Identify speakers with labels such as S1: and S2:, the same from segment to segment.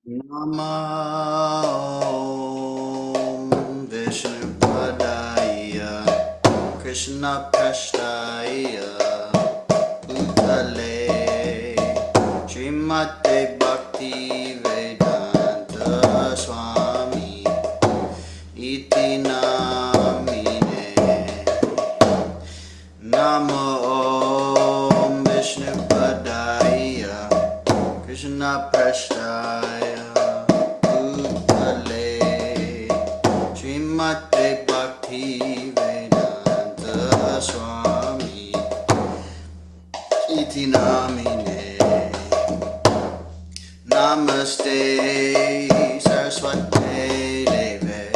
S1: Namo Vishnupadaya Krishna Prasthaya Bhutale Srimate Bhakti Vedanta Swami Iti Namine Namo Vishnupadaya Krishna Prasthaya Bhutale Srimate Bhakti Vedanta Swami Iti Namine Namaste Saraswate Deve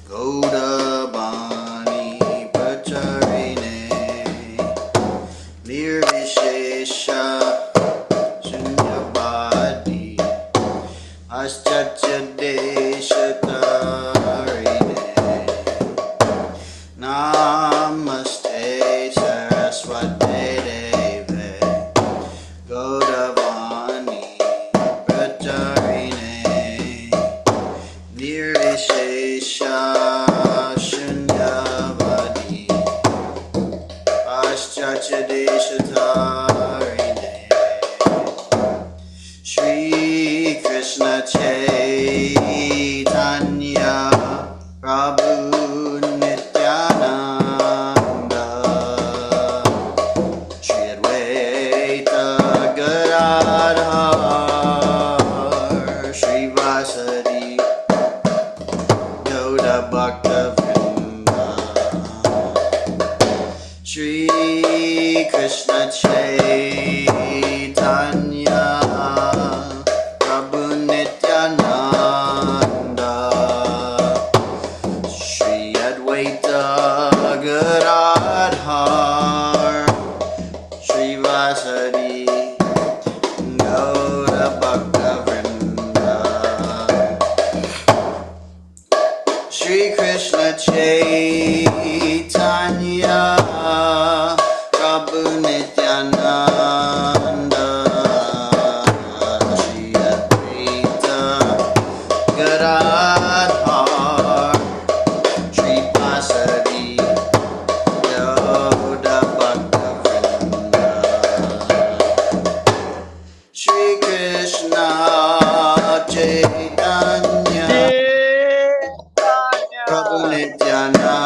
S1: Gaudabani Pacharine Nirvishesha Shunyavadi Aschachadeshatarine Namaste Saraswate Deve Gaudavani Pracharine Nirvishesha Shunyavadi Aschachadeshatarine Shri Krishna Chaitanya Prabhu Nityananda Shri Advaita Gadadhar Shri Vasadi Gauda Bhakta Vrinda Shri Krishna Chaitanya Prabhu Nityananda Shri Advaita Gadadhar Shri Vasadi Gauda Bhakta Vrinda Shri Krishna Chaitanya Prabhu Nityananda Shri Advaita Gadadhar Shri Vasadi Gauda Bhakta Vrinda Shri Krishna Chaitanya Prabhu Nityananda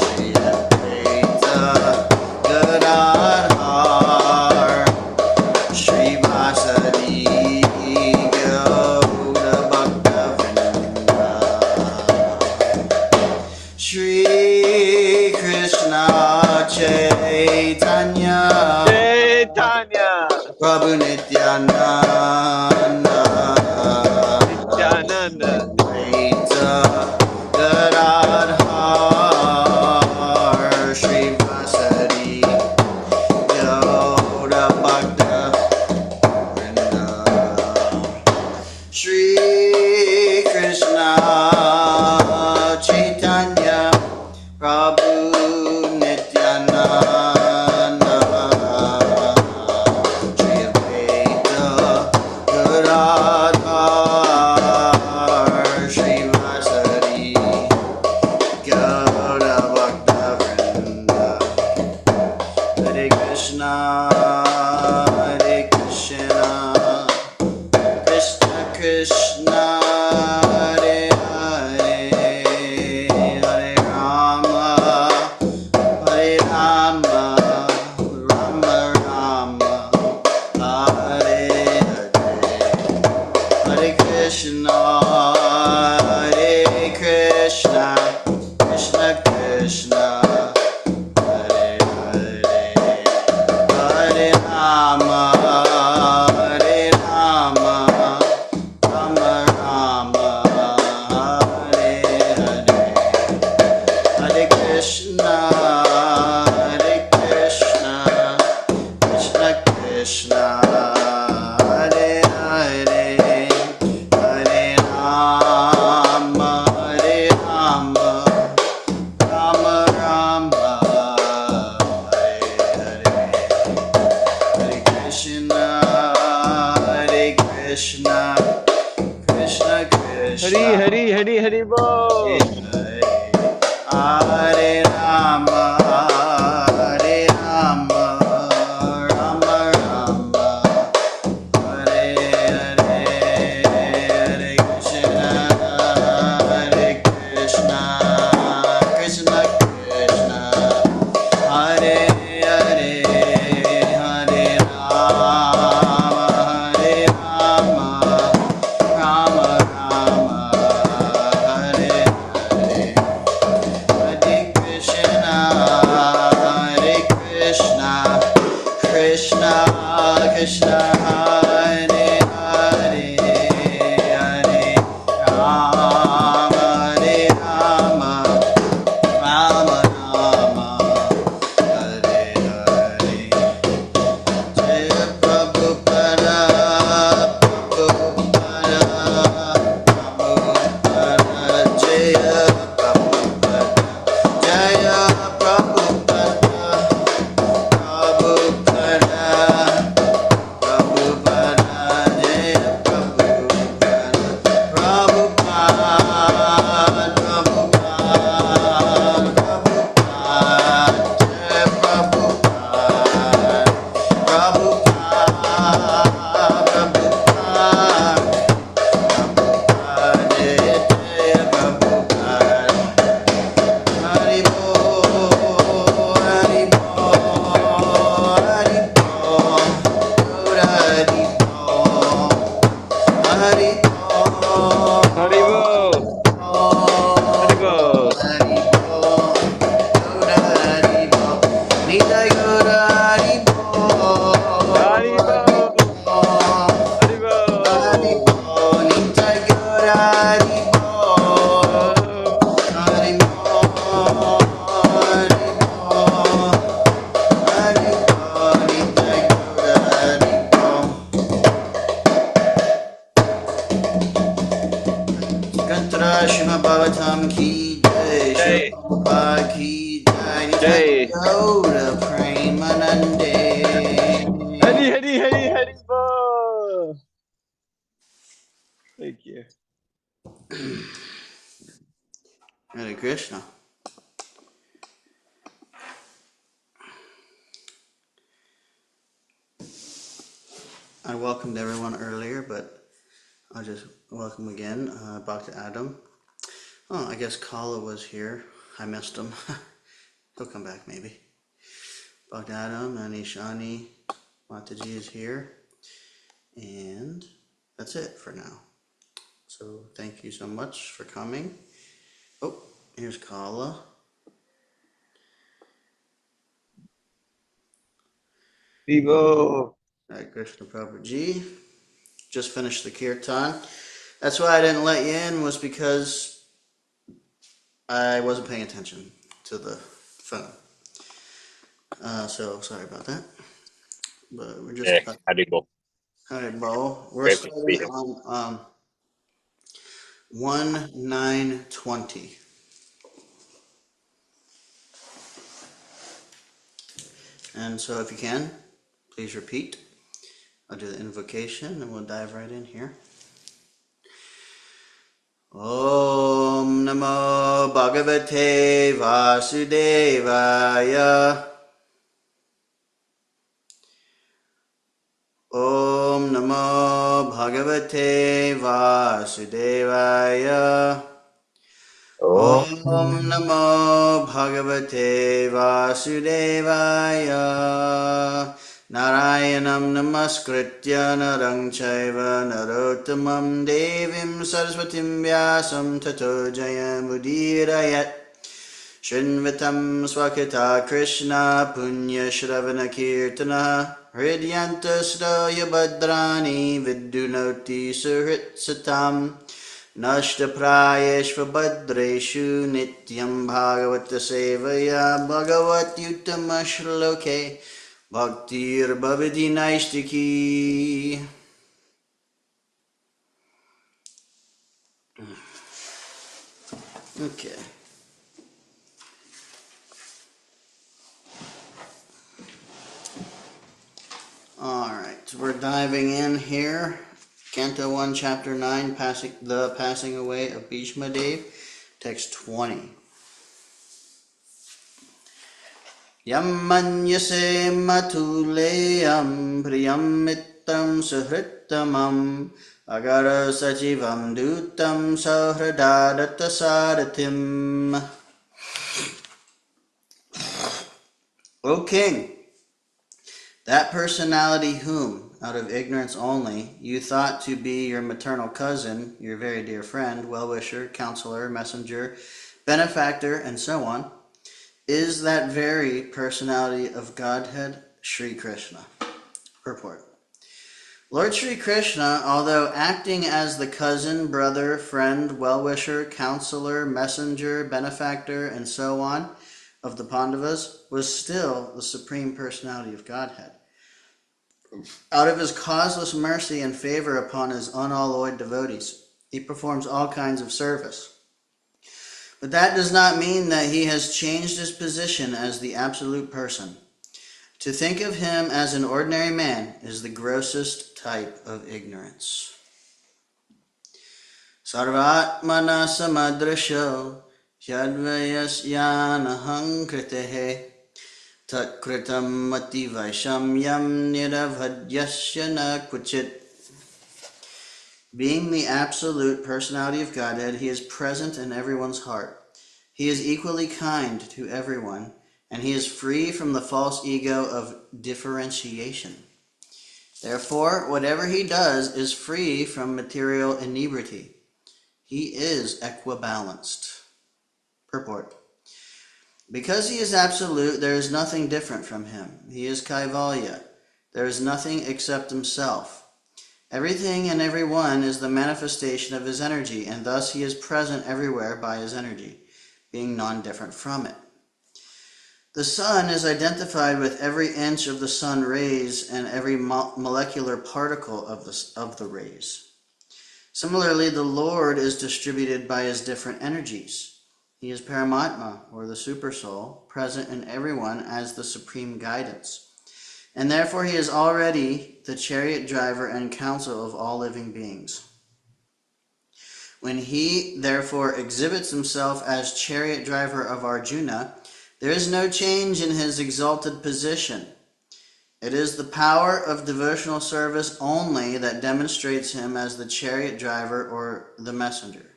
S1: Shri Advaita Gadadhar Shri Vasadi Gauda Bhakta Vrinda Shri Krishna Chaitanya
S2: Chaitanya
S1: Prabhu Nityananda
S2: Nityananda
S1: Advaita Gadadhar Shri Vasadi Gauda Bhakta Vrinda Shri Krishna Chaitanya Prabhu Nityananda Shri Advaita Gadadhar Shri Vasadi Gauda Bhakta Vrinda Hare Krishna Hare Krishna Krishna Krishna Hare Hare Hare Rama Hare Rama Rama Rama Hare Hare Hare Krishna Hare Krishna Krishna Krishna Hare Hare Hare Rama Hare Rama Rama Rama Hare Hare Hare Krishna Hare Krishna Krishna Krishna Hare Hare Hare Rama Hare Rama Rama Rama Hare Hare Hare Krishna
S2: Hari
S1: Krishna.
S2: Hari Hari Hari Bo.
S1: Hare Rama, Hare Rama, Rama Rama, Hare Hare, Hare Krishna, Krishna Krishna, Hare Hare, Hare Rama, Hare Rama, Rama Rama, Hare Hare. Hare Krishna, Krishna Krishna, Hare Hare, Hare Rama, Rama Rama, Hare Hare. Jaya Prabhupada, Prabhupada, Prabhupada, Jaya Prabhupada, Jaya Prabhupada, Prabhupada, Prabhupada, Jaya Prabhupada, Prabhupada, Prabhupada, Prabhupada, Jaya Prabhupada. Prabhupada, Prabhupada, Jaya Jaya Prabhupada. Hari Bol, Hari Bol, Hari Bol, Gaura Hari Bol, Hari Bol,
S2: Hari Bo. Hari Bo.
S1: Hari Bol, Gaura Hari Bol, Nitai Gaura Hari Bol,
S2: Hari Bo. Hari Bo.
S1: Hari Bol, Nitai Gaura Hari Bol, Hari Bol, Hari Bol, Hari Bol, Nitai Gaura Hari Bol. Gantara Srimad Bhagavatam ki jai, Srila
S2: Jai.
S1: Prabhupada ki jai, Nitai
S2: Jai.
S1: Gaura Premanande.
S2: Hari Hari Hari Hari Bo. Thank you.
S1: Hare Krishna. I welcomed everyone earlier, but I'll just welcome again. Bhakta Adam. Oh, I guess Kala was here. I missed him. He'll come back maybe. Bhakta Adam and Ishani Mataji is here. And that's it for now. So thank you so much for coming. Oh, here's Kala.
S2: Vivo.
S1: Hare Krishna Prabhuji. Just finished the kirtan. That's why I didn't let you in, was because I wasn't paying attention to the phone. So sorry about that. But we're just about.
S3: Haribo.
S1: All right, Bo. We're
S3: Grateful to be
S1: starting
S3: here.
S1: on 1920. And so if you can, please repeat. I'll do the invocation and we'll dive right in here. Om Namo Bhagavate Vasudevaya. Om Namo Bhagavate Vasudevaya.
S3: Oh,
S1: Om Namo Bhagavate Vasudevaya. Narayanam Namaskritya Narang Chaiva Narottamam Devim Saraswatim Vyasam Tato Jayamudirayat. Shinvatam Swakata Krishna Punya Shravana Kirtana Hridyanta Sroya Badrani Vidunoti Suhrit Satam Nashta Prayeshva Badreshu Nityam Bhagavata Sevaya Bhagavat Utama Shloke Bhaktir Bhavidi Naistiki. Okay. All right, we're diving in here Canto 1, Chapter 9, the Passing Away of Bhishma Dev, Text 20. Yam manyase matuleyam priyam mittam suhrittamam agara sajivam dutam sahradadata sarathim. O king, that personality whom, out of ignorance only, you thought to be your maternal cousin, your very dear friend, well-wisher, counselor, messenger, benefactor, and so on, is that very personality of Godhead, Sri Krishna. Purport. Lord Sri Krishna, although acting as the cousin, brother, friend, well-wisher, counselor, messenger, benefactor, and so on of the Pandavas, was still the supreme personality of Godhead. Out of his causeless mercy and favor upon his unalloyed devotees, he performs all kinds of service. But that does not mean that he has changed his position as the absolute person. To think of him as an ordinary man is the grossest type of ignorance. Sarvatmana samadrisho yadvayasyanaham kritehe tat kritam mati vaishamyam niravhadyasya na kvichit. Being the absolute personality of Godhead, he is present in everyone's heart. He is equally kind to everyone, and he is free from the false ego of differentiation. Therefore, whatever he does is free from material inebriety. He is equibalanced. Purport. Because he is absolute, there is nothing different from him. He is Kaivalya. There is nothing except himself. Everything and everyone is the manifestation of his energy, and thus he is present everywhere by his energy, being non-different from it. The sun is identified with every inch of the sun rays and every molecular particle of the rays. Similarly, the Lord is distributed by his different energies. He is Paramatma, or the Supersoul, present in everyone as the supreme guidance. And therefore he is already the chariot driver and counsel of all living beings. When he therefore exhibits himself as chariot driver of Arjuna, there is no change in his exalted position. It is the power of devotional service only that demonstrates him as the chariot driver or the messenger.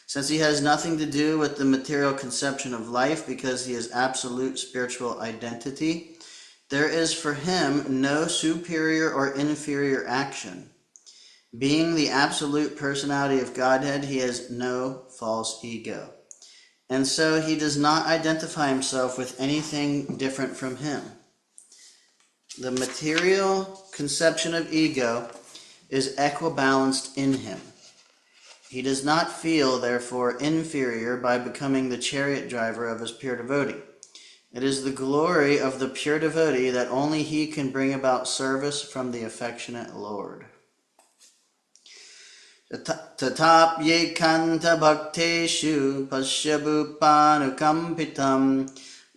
S1: Since he has nothing to do with the material conception of life because he is absolute spiritual identity, there is for him no superior or inferior action. Being the absolute personality of Godhead, he has no false ego. And so he does not identify himself with anything different from him. The material conception of ego is equibalanced in him. He does not feel, therefore, inferior by becoming the chariot driver of his pure devotee. It is the glory of the pure devotee that only he can bring about service from the affectionate Lord. Tatap yekanta bhakteshu pasyabupanukampitam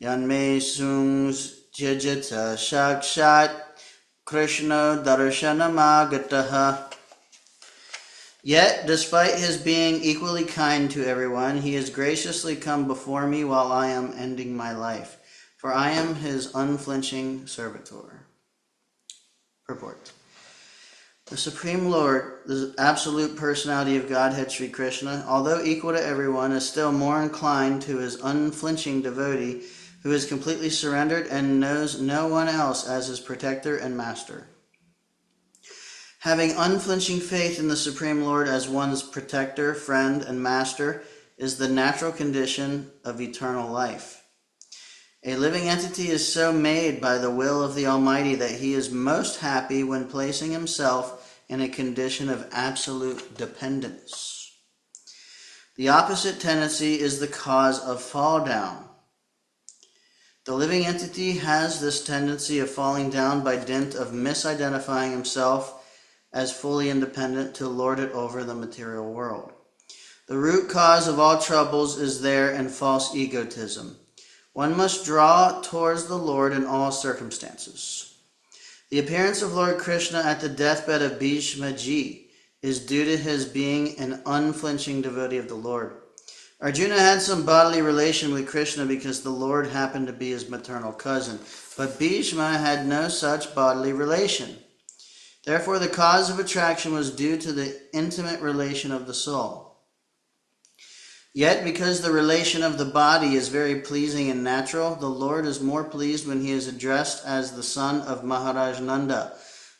S1: yanme sungs jajata shakshat krishna darshanamagataha. Yet, despite his being equally kind to everyone, he has graciously come before me while I am ending my life, for I am his unflinching servitor. Purport. The Supreme Lord, the absolute personality of Godhead Sri Krishna, although equal to everyone, is still more inclined to his unflinching devotee, who is completely surrendered and knows no one else as his protector and master. Having unflinching faith in the Supreme Lord as one's protector, friend, and master is the natural condition of eternal life. A living entity is so made by the will of the Almighty that he is most happy when placing himself in a condition of absolute dependence. The opposite tendency is the cause of fall down. The living entity has this tendency of falling down by dint of misidentifying himself as fully independent to lord it over the material world. The root cause of all troubles is there in false egotism. One must draw towards the Lord in all circumstances. The appearance of Lord Krishna at the deathbed of Bhishma Ji is due to his being an unflinching devotee of the Lord. Arjuna had some bodily relation with Krishna because the Lord happened to be his maternal cousin, but Bhishma had no such bodily relation. Therefore, the cause of attraction was due to the intimate relation of the soul. Yet, because the relation of the body is very pleasing and natural, the Lord is more pleased when he is addressed as the son of Maharaj Nanda,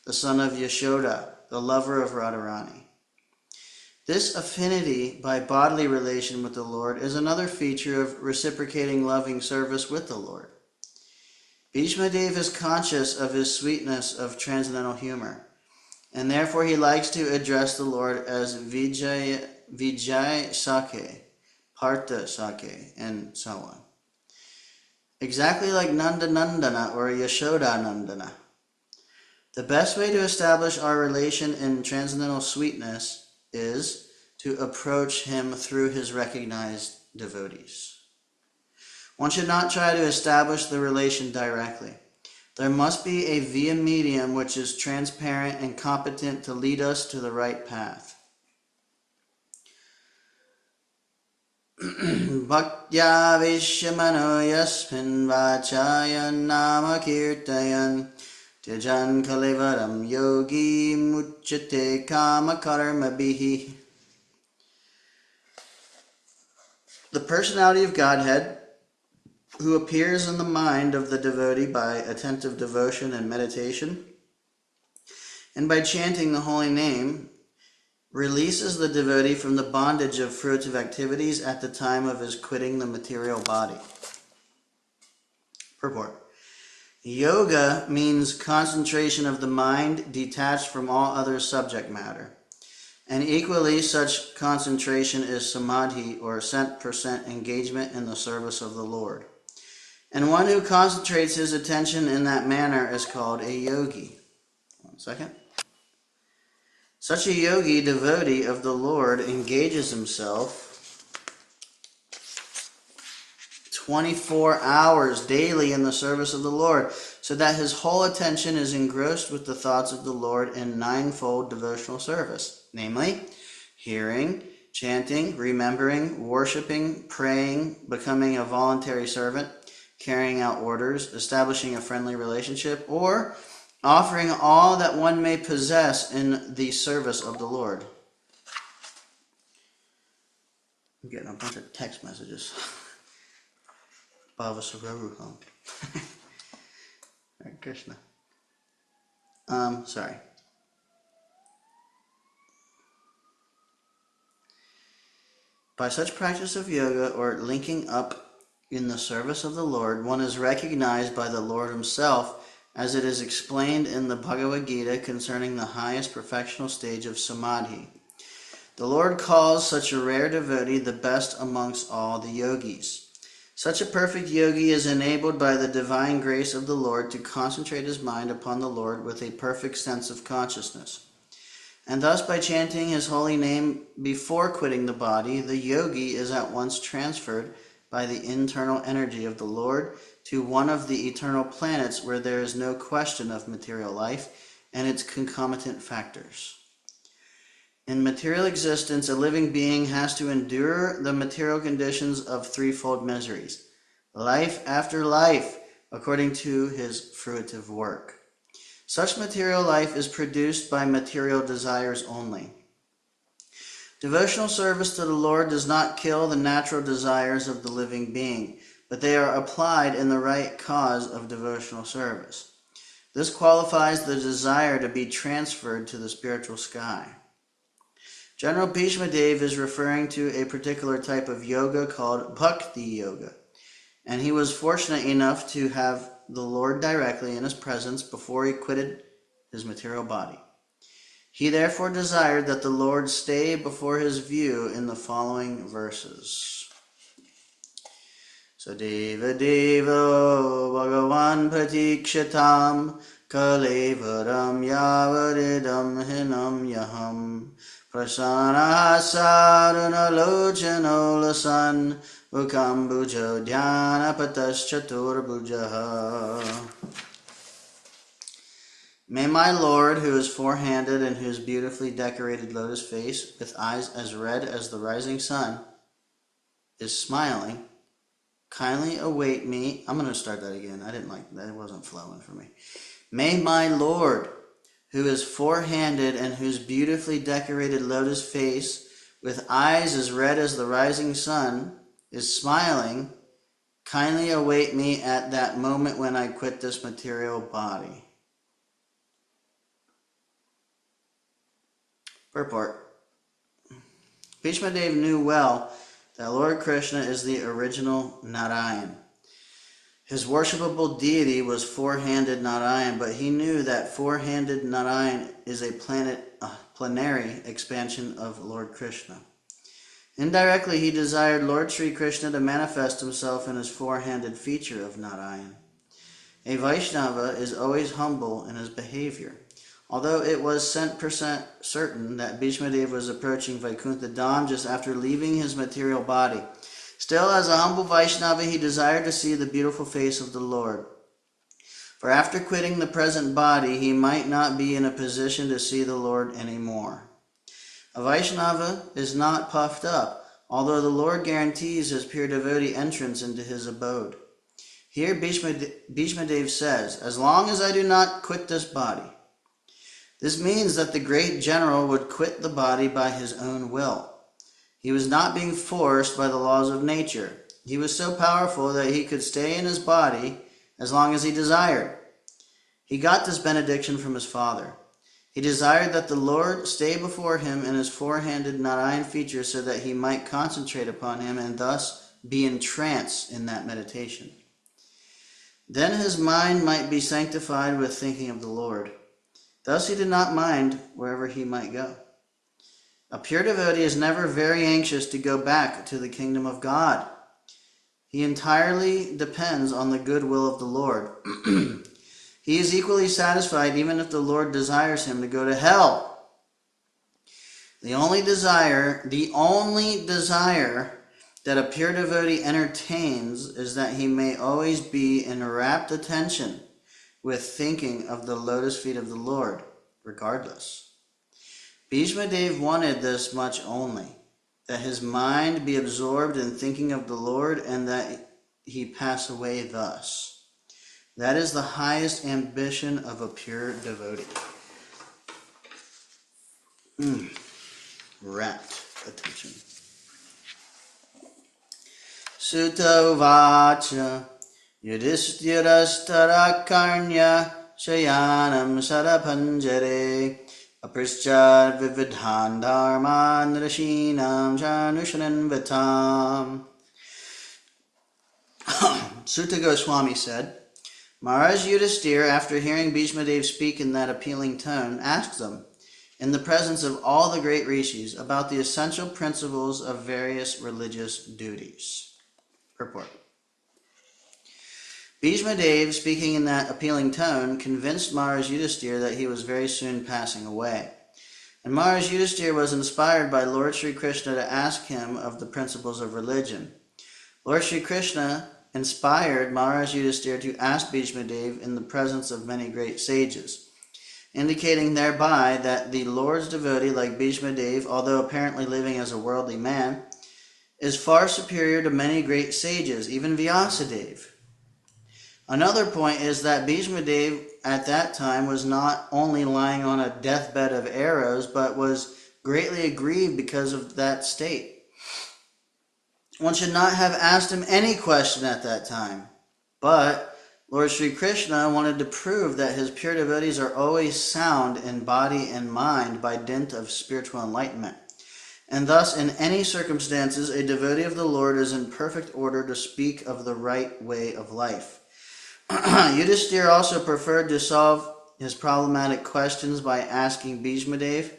S1: the son of Yashoda, the lover of Radharani. This affinity by bodily relation with the Lord is another feature of reciprocating loving service with the Lord. Bhishma Dev is conscious of his sweetness of transcendental humor, and therefore he likes to address the Lord as Vijay Sake, Partha Sake, and so on. Exactly like Nanda Nandana or Yashoda Nandana. The best way to establish our relation in transcendental sweetness is to approach him through his recognized devotees. One should not try to establish the relation directly. There must be a via medium which is transparent and competent to lead us to the right path. Bhaktya Vishamano Yasmin Vachaya Nama Kirtayan Tyajan Kalevaram Yogi Muchate Kama Karma Bihi. The personality of Godhead, who appears in the mind of the devotee by attentive devotion and meditation, and by chanting the holy name, releases the devotee from the bondage of fruitive activities at the time of his quitting the material body. Purport. Yoga means concentration of the mind detached from all other subject matter. And equally, such concentration is samadhi, or 100% engagement in the service of the Lord. And one who concentrates his attention in that manner is called a yogi. 1 second. Such a yogi, devotee of the Lord, engages himself 24 hours daily in the service of the Lord, so that his whole attention is engrossed with the thoughts of the Lord in ninefold devotional service, namely, hearing, chanting, remembering, worshiping, praying, becoming a voluntary servant, carrying out orders, establishing a friendly relationship, or offering all that one may possess in the service of the Lord. I'm getting a bunch of text messages. Bhava Sararuham. Hare Krishna. Sorry. By such practice of yoga, or linking up in the service of the Lord, one is recognized by the Lord himself, as it is explained in the Bhagavad Gita concerning the highest perfectional stage of samadhi. The Lord calls such a rare devotee the best amongst all the yogis. Such a perfect yogi is enabled by the divine grace of the Lord to concentrate his mind upon the Lord with a perfect sense of consciousness. And thus, by chanting his holy name before quitting the body, the yogi is at once transferred by the internal energy of the Lord to one of the eternal planets where there is no question of material life and its concomitant factors. In material existence, a living being has to endure the material conditions of threefold miseries, life after life, according to his fruitive work. Such material life is produced by material desires only. Devotional service to the Lord does not kill the natural desires of the living being, but they are applied in the right cause of devotional service. This qualifies the desire to be transferred to the spiritual sky. General Bhishma Dev is referring to a particular type of yoga called Bhakti Yoga, and he was fortunate enough to have the Lord directly in his presence before he quitted his material body. He therefore desired that the Lord stay before his view in the following verses. Sadeva Devo Bhagavan Patikshatam Kalevaram Yavaridam Hinam Yaham Prasana Sarunalochano Lasan Ukambujo Dhyana Pataschaturbujaha. May my Lord, who is four-handed and whose beautifully decorated lotus face, with eyes as red as the rising sun, is smiling, kindly await me. I'm going to start that again. I didn't like that. It wasn't flowing for me. May my Lord, who is four-handed and whose beautifully decorated lotus face, with eyes as red as the rising sun, is smiling, kindly await me at that moment when I quit this material body. Purport. Bhishma Dev knew well that Lord Krishna is the original Narayan. His worshipable deity was four-handed Narayan, but he knew that four-handed Narayan is a plenary expansion of Lord Krishna. Indirectly, he desired Lord Sri Krishna to manifest himself in his four-handed feature of Narayan. A Vaishnava is always humble in his behavior. Although it was 100% certain that Bhishma Dev was approaching Vaikuntha Dham just after leaving his material body, still as a humble Vaishnava he desired to see the beautiful face of the Lord. For after quitting the present body, he might not be in a position to see the Lord anymore. A Vaishnava is not puffed up, although the Lord guarantees his pure devotee entrance into his abode. Here Bhishma Dev says, as long as I do not quit this body. This means that the great general would quit the body by his own will. He was not being forced by the laws of nature. He was so powerful that he could stay in his body as long as he desired. He got this benediction from his father. He desired that the Lord stay before him in his four-handed Narayan feature so that he might concentrate upon him and thus be entranced in that meditation. Then his mind might be sanctified with thinking of the Lord. Thus he did not mind wherever he might go. A pure devotee is never very anxious to go back to the kingdom of God. He entirely depends on the goodwill of the Lord. He is equally satisfied even if the Lord desires him to go to hell. The only desire that a pure devotee entertains is that he may always be in rapt attention with thinking of the lotus feet of the Lord, regardless. Bhishma Dev wanted this much only, that his mind be absorbed in thinking of the Lord and that he pass away thus. That is the highest ambition of a pure devotee. Rapt attention. Sutta Vacha Yudhishthirastarakarnya Shayanam Sarapanjare Aprischad Vividhan Dharman Rashinam Janushananvatam. Sutta Goswami said, Maharaj Yudhisthira, after hearing Bhishma Dev speak in that appealing tone, asked them, in the presence of all the great rishis, about the essential principles of various religious duties. Purport. Bhishma Dev, speaking in that appealing tone, convinced Maharaj Yudhisthira that he was very soon passing away. And Maharaj Yudhisthira was inspired by Lord Sri Krishna to ask him of the principles of religion. Lord Sri Krishna inspired Maharaj Yudhisthira to ask Bhishma Dev in the presence of many great sages, indicating thereby that the Lord's devotee, like Bhishma Dev, although apparently living as a worldly man, is far superior to many great sages, even Vyasadeva. Another point is that Bhishma Dev at that time was not only lying on a deathbed of arrows, but was greatly aggrieved because of that state. One should not have asked him any question at that time. But Lord Sri Krishna wanted to prove that his pure devotees are always sound in body and mind by dint of spiritual enlightenment. And thus, in any circumstances, a devotee of the Lord is in perfect order to speak of the right way of life. Yudhisthira also preferred to solve his problematic questions by asking Bhishma Dev,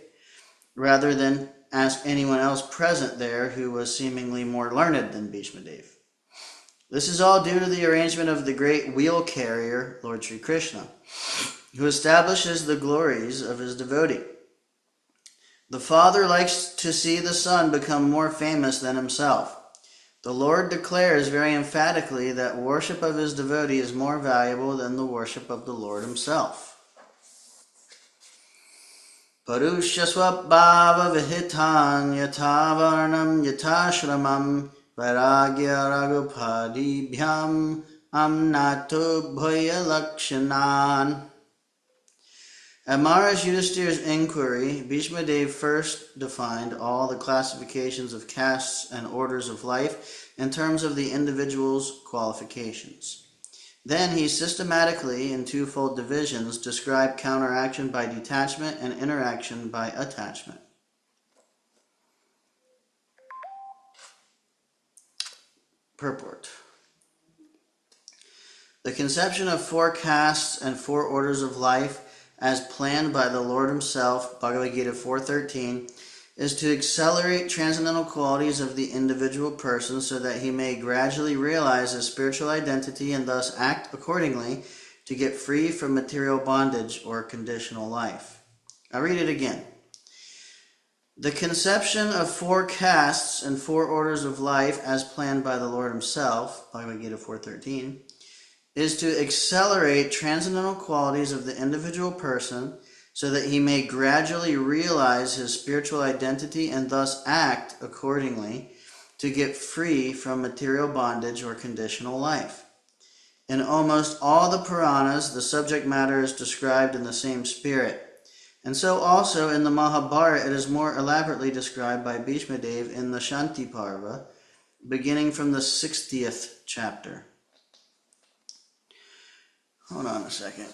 S1: rather than ask anyone else present there who was seemingly more learned than Bhishma Dev. This is all due to the arrangement of the great wheel carrier, Lord Sri Krishna, who establishes the glories of his devotee. The Father likes to see the Son become more famous than himself. The Lord declares very emphatically that worship of his devotee is more valuable than the worship of the Lord himself. Parusha swabhava vihitan yatha varnam yatha shramam vairagya raghupadibhyam amnato bhaya lakshanan. At Maharaj Yudhishthira's inquiry, Bhishma Dev first defined all the classifications of castes and orders of life in terms of the individual's qualifications. Then he systematically, in twofold divisions, described counteraction by detachment and interaction by attachment. Purport. The conception of 4 castes and 4 orders of life as planned by the Lord himself, Bhagavad Gita 4.13, is to accelerate transcendental qualities of the individual person so that he may gradually realize his spiritual identity and thus act accordingly to get free from material bondage or conditional life. I'll read it again. The conception of 4 castes and 4 orders of life as planned by the Lord himself, Bhagavad Gita 4.13, is to accelerate transcendental qualities of the individual person so that he may gradually realize his spiritual identity and thus act accordingly to get free from material bondage or conditional life. In almost all the Puranas, the subject matter is described in the same spirit. And so also in the Mahabharata, it is more elaborately described by Bhishma Dev in the Shanti Parva, beginning from the 60th chapter. Hold on a second.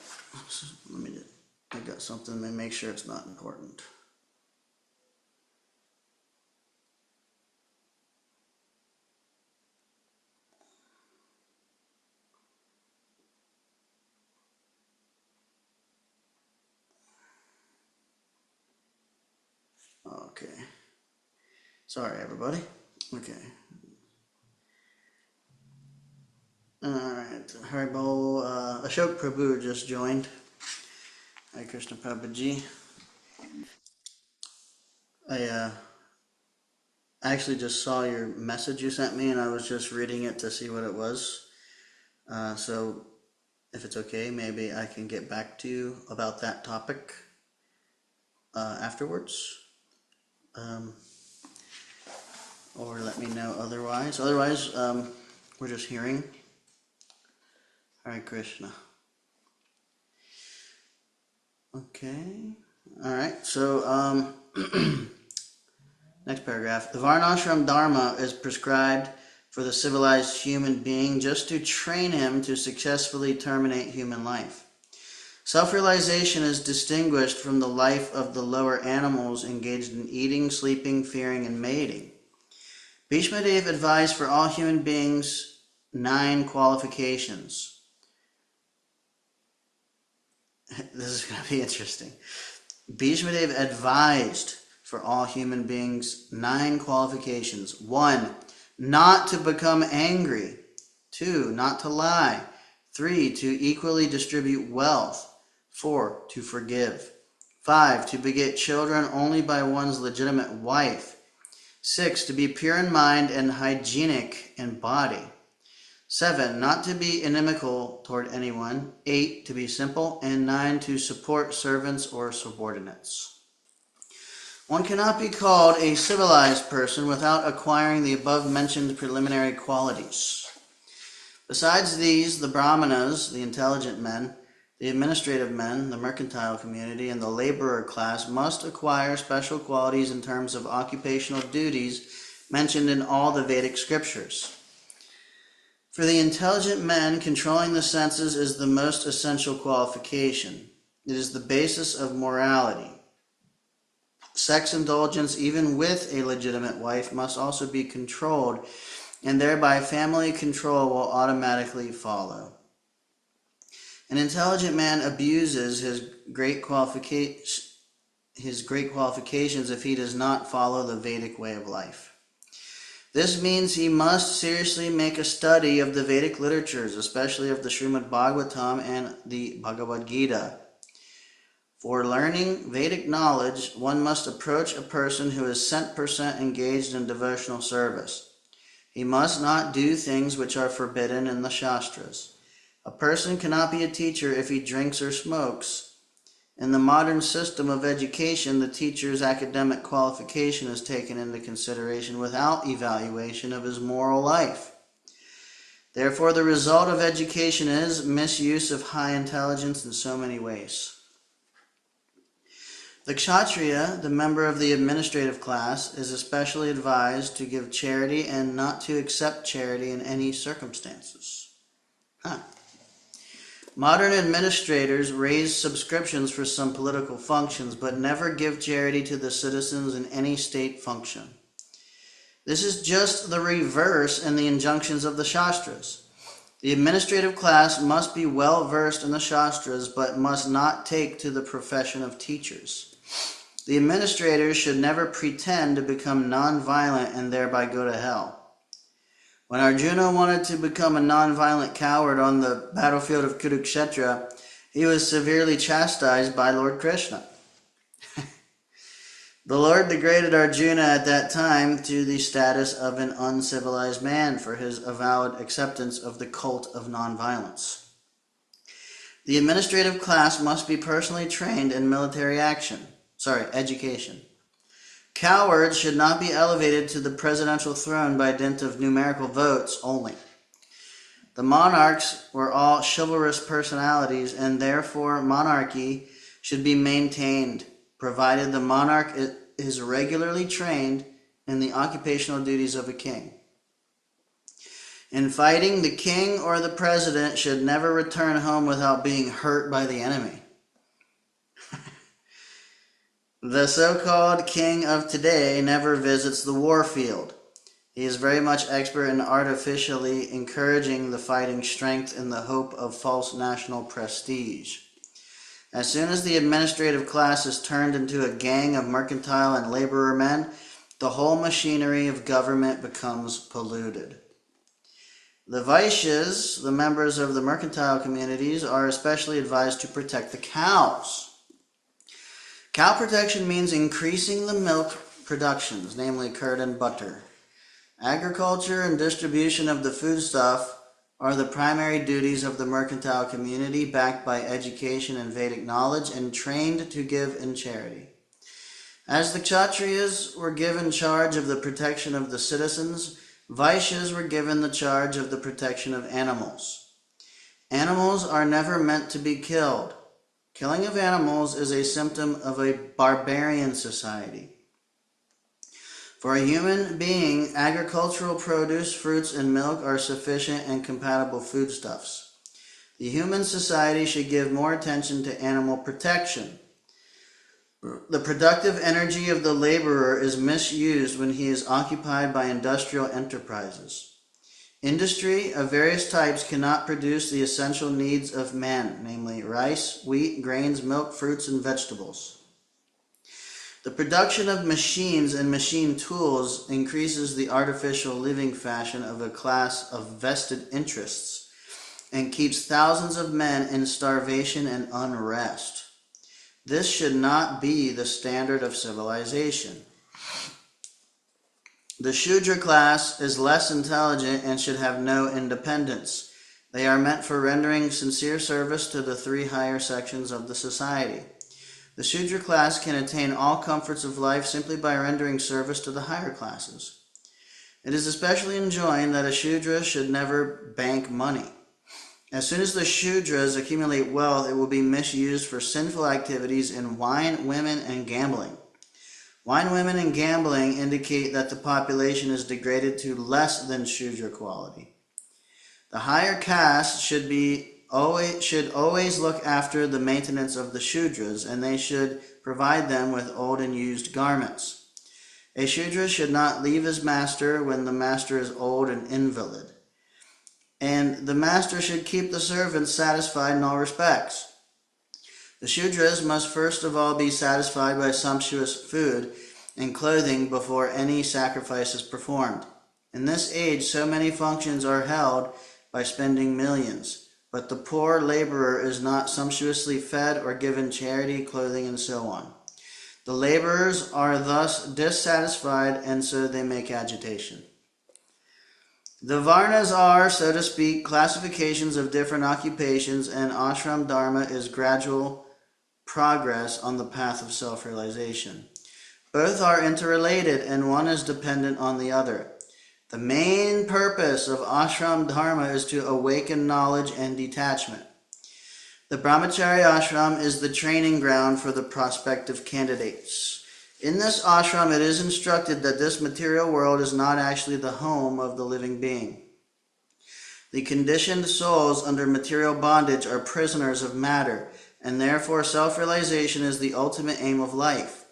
S1: I got something to make sure it's not important. Okay. Sorry, everybody. Okay. Alright. Haribo, Ashok Prabhu just joined. Hare Krishna Prabhuji. I actually just saw your message you sent me and I was just reading it to see what it was. So if it's okay, maybe I can get back to you about that topic afterwards. Or let me know otherwise. Otherwise, we're just hearing. Hare Krishna. Okay. Alright, so next paragraph. The Varnashram Dharma is prescribed for the civilized human being just to train him to successfully terminate human life. Self-realization is distinguished from the life of the lower animals engaged in eating, sleeping, fearing, and mating. Bhishma Dev advised for all human beings 9 qualifications. This is going to be interesting. Bhishma Dev advised for all human beings 9 qualifications. 1, not to become angry. 2, not to lie. 3, to equally distribute wealth. 4, to forgive. 5, to beget children only by one's legitimate wife. 6, to be pure in mind and hygienic in body. 7, not to be inimical toward anyone. 8, to be simple. And 9, to support servants or subordinates. One cannot be called a civilized person without acquiring the above-mentioned preliminary qualities. Besides these, the brahmanas, the intelligent men, the administrative men, the mercantile community, and the laborer class must acquire special qualities in terms of occupational duties mentioned in all the Vedic scriptures. For the intelligent men, controlling the senses is the most essential qualification. It is the basis of morality. Sex indulgence, even with a legitimate wife, must also be controlled, and thereby family control will automatically follow. An intelligent man abuses his great qualifications if he does not follow the Vedic way of life. This means he must seriously make a study of the Vedic literatures, especially of the Srimad Bhagavatam and the Bhagavad Gita. For learning Vedic knowledge, one must approach a person who is 100% engaged in devotional service. He must not do things which are forbidden in the Shastras. A person cannot be a teacher if he drinks or smokes, In the modern system of education, the teacher's academic qualification is taken into consideration without evaluation of his moral life. Therefore, the result of education is misuse of high intelligence in so many ways. The Kshatriya, the member of the administrative class, is especially advised to give charity and not to accept charity in any circumstances. Modern administrators raise subscriptions for some political functions, but never give charity to the citizens in any state function. This is just the reverse in the injunctions of the Shastras. The administrative class must be well versed in the Shastras, but must not take to the profession of teachers. The administrators should never pretend to become non-violent and thereby go to hell. When Arjuna wanted to become a non-violent coward on the battlefield of Kurukshetra, he was severely chastised by Lord Krishna. The Lord degraded Arjuna at that time to the status of an uncivilized man for his avowed acceptance of the cult of non-violence. The administrative class must be personally trained in military education. Cowards should not be elevated to the presidential throne by dint of numerical votes only. The monarchs were all chivalrous personalities, and therefore monarchy should be maintained, provided the monarch is regularly trained in the occupational duties of a king. In fighting, the king or the president should never return home without being hurt by the enemy. The so-called king of today never visits the war field. He is very much expert in artificially encouraging the fighting strength in the hope of false national prestige. As soon as the administrative class is turned into a gang of mercantile and laborer men, the whole machinery of government becomes polluted. The Vaishyas, the members of the mercantile communities, are especially advised to protect the cows. Cow protection means increasing the milk productions, namely curd and butter. Agriculture and distribution of the foodstuff are the primary duties of the mercantile community, backed by education and Vedic knowledge and trained to give in charity. As the Kshatriyas were given charge of the protection of the citizens, Vaishyas were given the charge of the protection of animals. Animals are never meant to be killed. Killing of animals is a symptom of a barbarian society. For a human being, agricultural produce, fruits, and milk are sufficient and compatible foodstuffs. The human society should give more attention to animal protection. The productive energy of the laborer is misused when he is occupied by industrial enterprises. Industry of various types cannot produce the essential needs of man, namely rice, wheat, grains, milk, fruits, and vegetables. The production of machines and machine tools increases the artificial living fashion of a class of vested interests and keeps thousands of men in starvation and unrest. This should not be the standard of civilization. The Shudra class is less intelligent and should have no independence. They are meant for rendering sincere service to the three higher sections of the society. The Shudra class can attain all comforts of life simply by rendering service to the higher classes. It is especially enjoined that a Shudra should never bank money. As soon as the Shudras accumulate wealth, it will be misused for sinful activities in wine, women, and gambling. Wine, women, and gambling indicate that the population is degraded to less than Shudra quality. The higher caste should always look after the maintenance of the Shudras, and they should provide them with old and used garments. A Shudra should not leave his master when the master is old and invalid. And the master should keep the servants satisfied in all respects. The Shudras must first of all be satisfied by sumptuous food and clothing before any sacrifice is performed. In this age, so many functions are held by spending millions, but the poor laborer is not sumptuously fed or given charity, clothing, and so on. The laborers are thus dissatisfied, and so they make agitation. The Varnas are, so to speak, classifications of different occupations, and ashram dharma is gradual progress on the path of self-realization. Both are interrelated and one is dependent on the other. The main purpose of ashram dharma is to awaken knowledge and detachment. The brahmachari ashram is the training ground for the prospective candidates. In this ashram, it is instructed that this material world is not actually the home of the living being. The conditioned souls under material bondage are prisoners of matter, and therefore self-realization is the ultimate aim of life.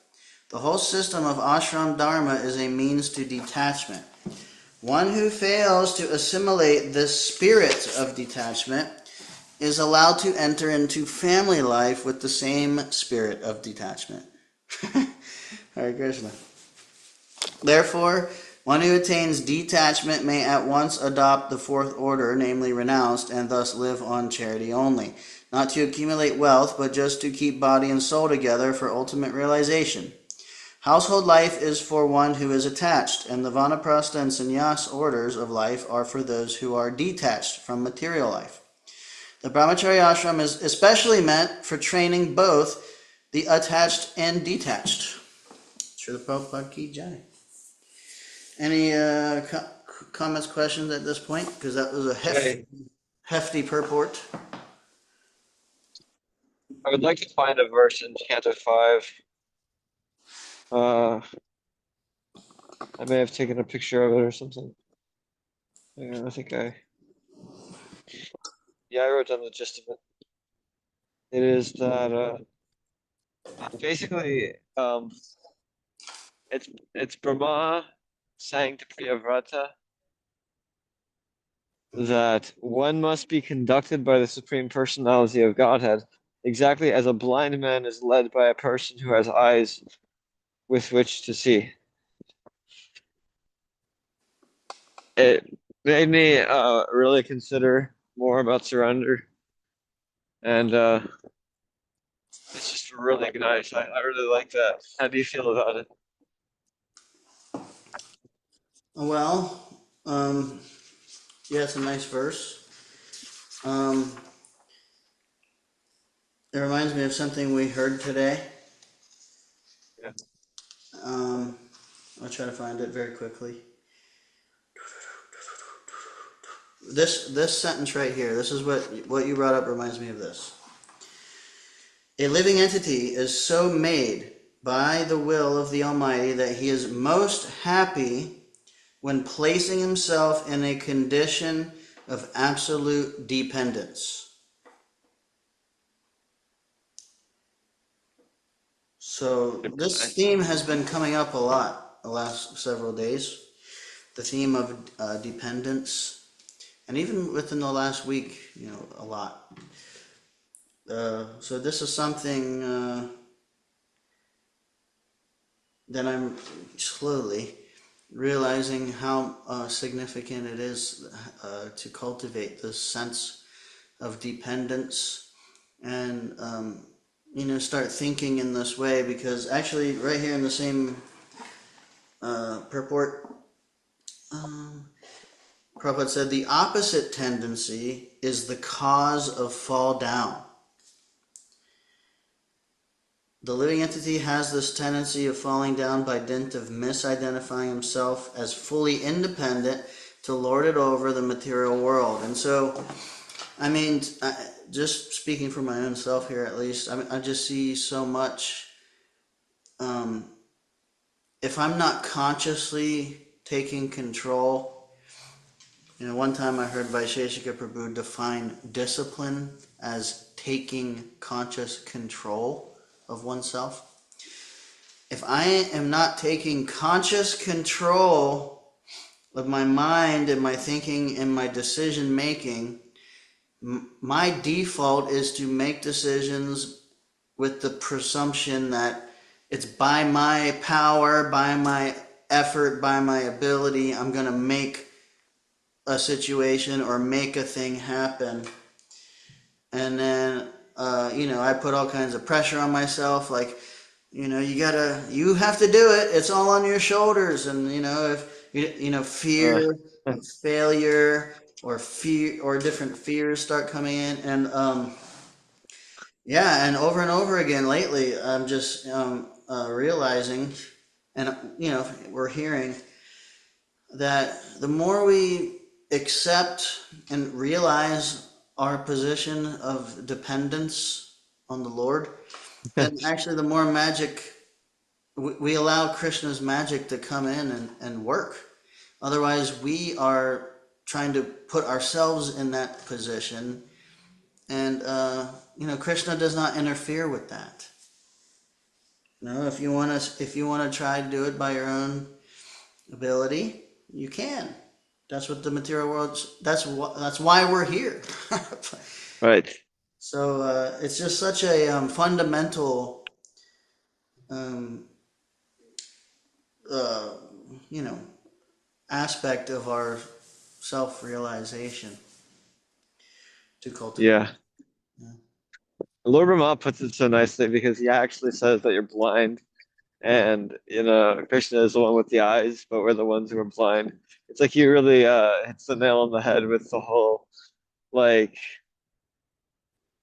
S1: The whole system of ashram dharma is a means to detachment. One who fails to assimilate this spirit of detachment is allowed to enter into family life with the same spirit of detachment. Hare Krishna. Therefore, one who attains detachment may at once adopt the fourth order, namely renounced, and thus live on charity only, not to accumulate wealth, but just to keep body and soul together for ultimate realization. Household life is for one who is attached, and the vanaprastha and sannyas orders of life are for those who are detached from material life. The brahmachari ashram is especially meant for training both the attached and detached. Srila Prabhupada Ki Jai. Any comments, questions at this point? Because that was a hefty purport.
S2: I would like to find a verse in Canto 5. I may have taken a picture of it or something. Yeah, I wrote down the gist of it. It is that basically it's Brahma saying to Priyavrata that one must be conducted by the Supreme Personality of Godhead, exactly as a blind man is led by a person who has eyes with which to see. It made me really consider more about surrender, and it's just really nice. I really like that. How do you feel about it?
S1: Well, yeah, it's a nice verse. It reminds me of something we heard today.
S2: Yeah.
S1: I'll try to find it very quickly. This sentence right here, this is what you brought up reminds me of this. A living entity is so made by the will of the Almighty that he is most happy when placing himself in a condition of absolute dependence. So this theme has been coming up a lot the last several days. The theme of dependence, and even within the last week, a lot. So this is something that I'm slowly realizing how significant it is to cultivate this sense of dependence and start thinking in this way, because actually right here in the same purport, Prabhupada said the opposite tendency is the cause of fall down. The living entity has this tendency of falling down by dint of misidentifying himself as fully independent to lord it over the material world. And so, I mean, just speaking for my own self here at least, I just see so much, if I'm not consciously taking control. One time I heard Vaisheshika Prabhu define discipline as taking conscious control of oneself. If I am not taking conscious control of my mind and my thinking and my decision making, my default is to make decisions with the presumption that it's by my power, by my effort, by my ability, I'm going to make a situation or make a thing happen. And then, I put all kinds of pressure on myself, like, you have to do it. It's all on your shoulders. And, if, fear of failure or fear or different fears start coming in. And, Yeah, and over again lately, I'm just realizing, and we're hearing that the more we accept and realize our position of dependence on the Lord, then actually the more magic we allow Krishna's magic to come in and work. Otherwise, we are trying to put ourselves in that position, and Krishna does not interfere with that. If you want to try to do it by your own ability, you can. That's what the material world's. That's why we're here.
S2: Right.
S1: So it's just such a fundamental, um, uh, you know, aspect of our self-realization to cultivate.
S2: Yeah.
S1: Yeah.
S2: Lord Brahma puts it so nicely because he actually says that you're blind, and Krishna is the one with the eyes, but we're the ones who are blind. It's like he really hits the nail on the head with the whole, like,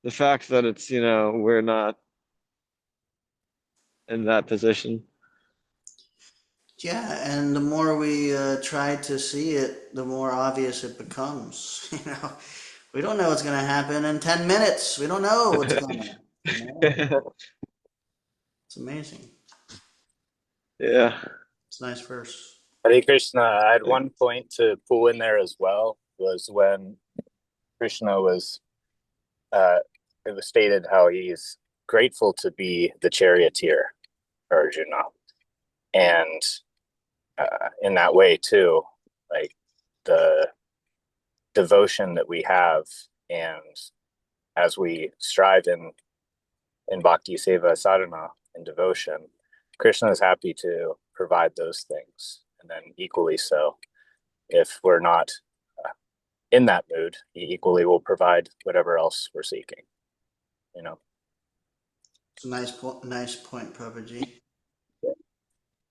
S2: the fact that it's we're not in that position.
S1: Yeah, and the more we try to see it, the more obvious it becomes. We don't know what's going to happen in 10 minutes. We don't know what's coming. It's amazing.
S2: Yeah.
S1: It's a nice verse.
S3: Hare Krishna, I had one point to pull in there as well, was when Krishna it was stated how he's grateful to be the charioteer, Arjuna. And in that way, too, like the devotion that we have, and as we strive in Bhakti Seva Sadhana and devotion, Krishna is happy to provide those things. And then equally so, if we're not in that mood, he equally will provide whatever else we're seeking.
S1: It's a nice point, Prabhuji.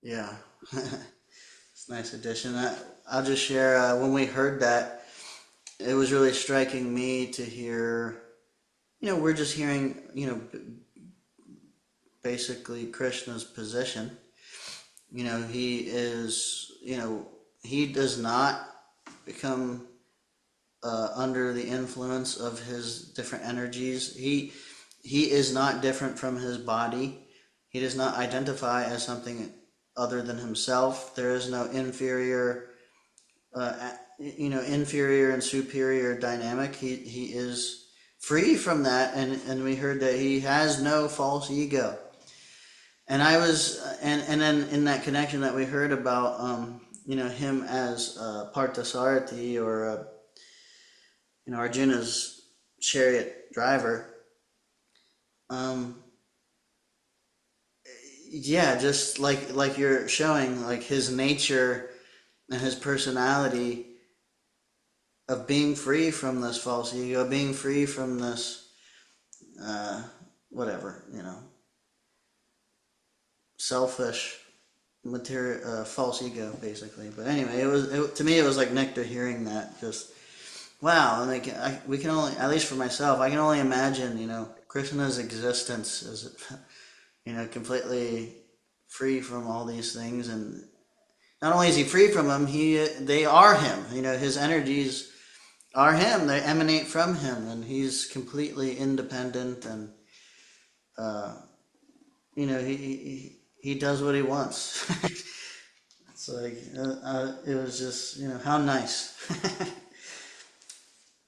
S1: Yeah. It's a nice addition. I'll just share, when we heard that, it was really striking me to hear, we're just hearing, basically Krishna's position. He is, he does not become under the influence of his different energies. He is not different from his body. He does not identify as something other than himself. There is no inferior and superior dynamic. He is free from that, and we heard that he has no false ego. And I was, and then in that connection that we heard about, him as Parthasarathi, or Arjuna's chariot driver. Um, yeah, just like you're showing, like his nature and his personality of being free from this false ego, being free from this uh, whatever, selfish material, false ego, basically. But anyway, to me it was like nectar hearing that. Just wow, and we can only, at least for myself, I can only imagine, Krishna's existence is, completely free from all these things, and not only is he free from them, they are him. His energies are him. They emanate from him, and he's completely independent, and he does what he wants. It's like it was just how nice.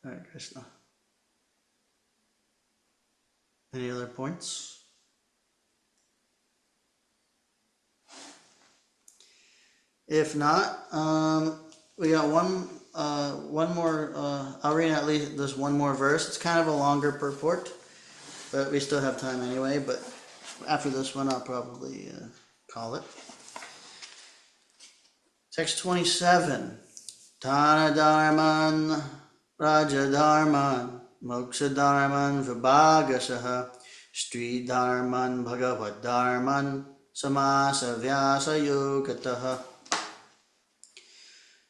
S1: All right, Krishna. Any other points? If not, we got one more. I'll read at least this one more verse. It's kind of a longer purport, but we still have time anyway. But after this one, I'll probably call it. Text 27. Dana Dharman, Raja Dharman, Moksha Dharman, Vibhagasaha, Stri Dharman, Bhagavad Dharman, Samasa Vyasa Yogataha.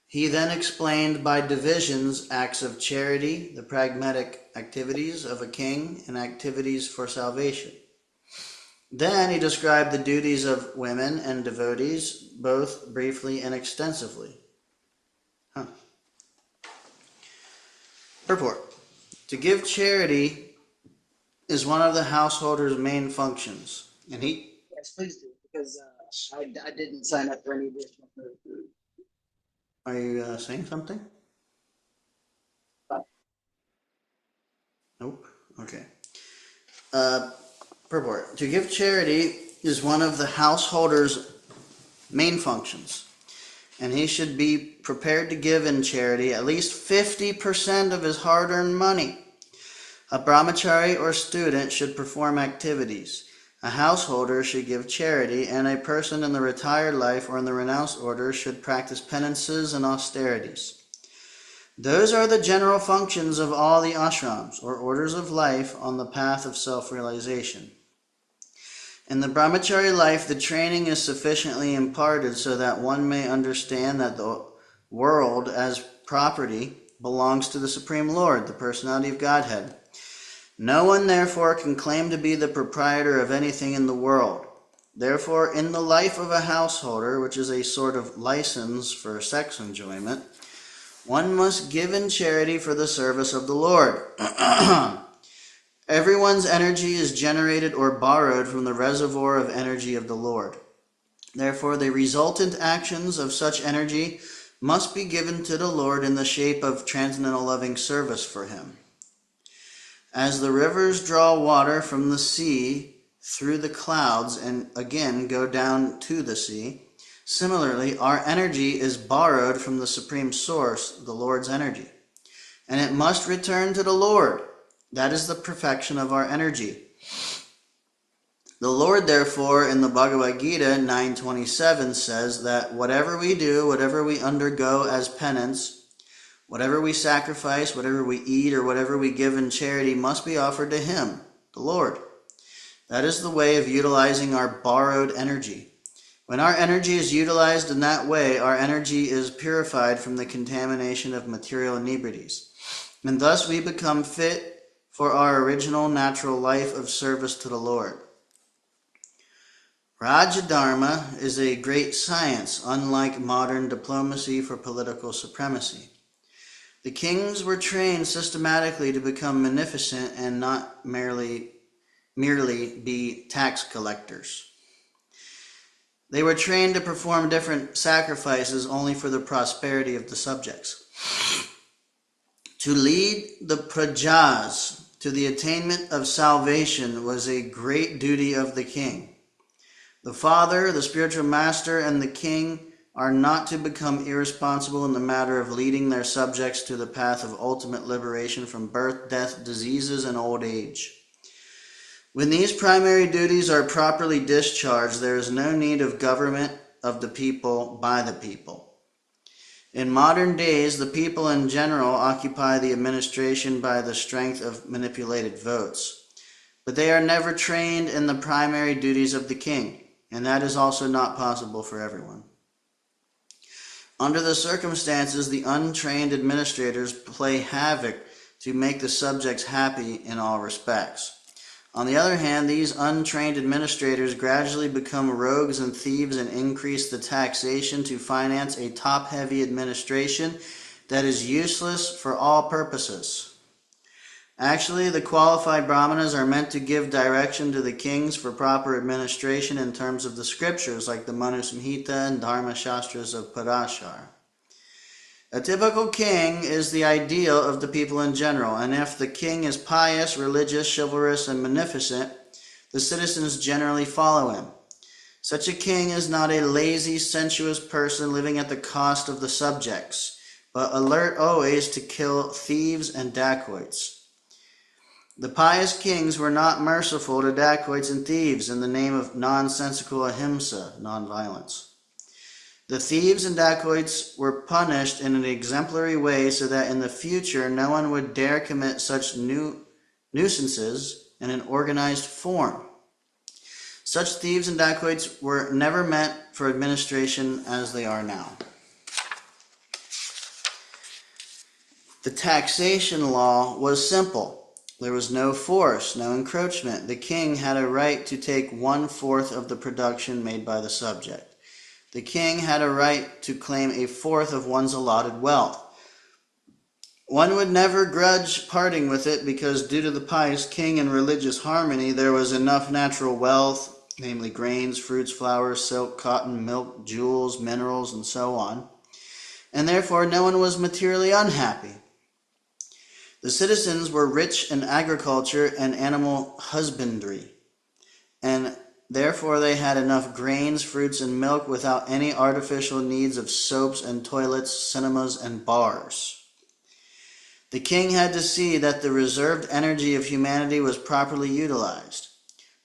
S1: He then explained by divisions acts of charity, the pragmatic activities of a king, and activities for salvation. Then he described the duties of women and devotees, both briefly and extensively. Purport. To give charity is one of the householder's main functions. And he...
S4: Yes, please do, because I didn't sign up for any additional food.
S1: Are you saying something? Nope. Okay. Purport. To give charity is one of the householder's main functions, and he should be prepared to give in charity at least 50% of his hard-earned money. A brahmachari or student should perform activities. A householder should give charity, and a person in the retired life or in the renounced order should practice penances and austerities. Those are the general functions of all the ashrams, or orders of life on the path of self-realization. In the brahmachari life, the training is sufficiently imparted so that one may understand that the world as property belongs to the Supreme Lord, the personality of Godhead. No one, therefore, can claim to be the proprietor of anything in the world. Therefore, in the life of a householder, which is a sort of license for sex enjoyment, one must give in charity for the service of the Lord. Everyone's energy is generated or borrowed from the reservoir of energy of the Lord. Therefore, the resultant actions of such energy must be given to the Lord in the shape of transcendental loving service for him. As the rivers draw water from the sea through the clouds and again go down to the sea, similarly, our energy is borrowed from the Supreme Source, the Lord's energy, and it must return to the Lord. That is the perfection of our energy. The Lord, therefore, in the Bhagavad Gita 9:27 says that whatever we do, whatever we undergo as penance, whatever we sacrifice, whatever we eat, or whatever we give in charity must be offered to Him, the Lord. That is the way of utilizing our borrowed energy. When our energy is utilized in that way, our energy is purified from the contamination of material inebrities, and thus we become fit for our original natural life of service to the Lord. Rajadharma is a great science, unlike modern diplomacy for political supremacy. The kings were trained systematically to become munificent and not merely be tax collectors. They were trained to perform different sacrifices only for the prosperity of the subjects. To lead the prajas to the attainment of salvation was a great duty of the king. The father, the spiritual master, and the king are not to become irresponsible in the matter of leading their subjects to the path of ultimate liberation from birth, death, diseases, and old age. When these primary duties are properly discharged, there is no need of government of the people by the people. In modern days, the people in general occupy the administration by the strength of manipulated votes, but they are never trained in the primary duties of the king, and that is also not possible for everyone. Under the circumstances, the untrained administrators play havoc to make the subjects happy in all respects. On the other hand, these untrained administrators gradually become rogues and thieves and increase the taxation to finance a top-heavy administration that is useless for all purposes. Actually, the qualified brahmanas are meant to give direction to the kings for proper administration in terms of the scriptures like the Manu Samhita and Dharma Shastras of Parashar. A typical king is the ideal of the people in general, and if the king is pious, religious, chivalrous, and beneficent, the citizens generally follow him. Such a king is not a lazy, sensuous person living at the cost of the subjects, but alert always to kill thieves and dacoits. The pious kings were not merciful to dacoits and thieves in the name of nonsensical ahimsa, nonviolence. The thieves and dacoits were punished in an exemplary way so that in the future no one would dare commit such nuisances in an organized form. Such thieves and dacoits were never meant for administration as they are now. The taxation law was simple. There was no force, no encroachment. The king had a right to take 1/4 of the production made by the subject. The king had a right to claim 1/4 of one's allotted wealth. One would never grudge parting with it because due to the pious king and religious harmony, there was enough natural wealth, namely grains, fruits, flowers, silk, cotton, milk, jewels, minerals, and so on, and therefore no one was materially unhappy. The citizens were rich in agriculture and animal husbandry, and therefore they had enough grains, fruits, and milk without any artificial needs of soaps and toilets, cinemas, and bars. The king had to see that the reserved energy of humanity was properly utilized.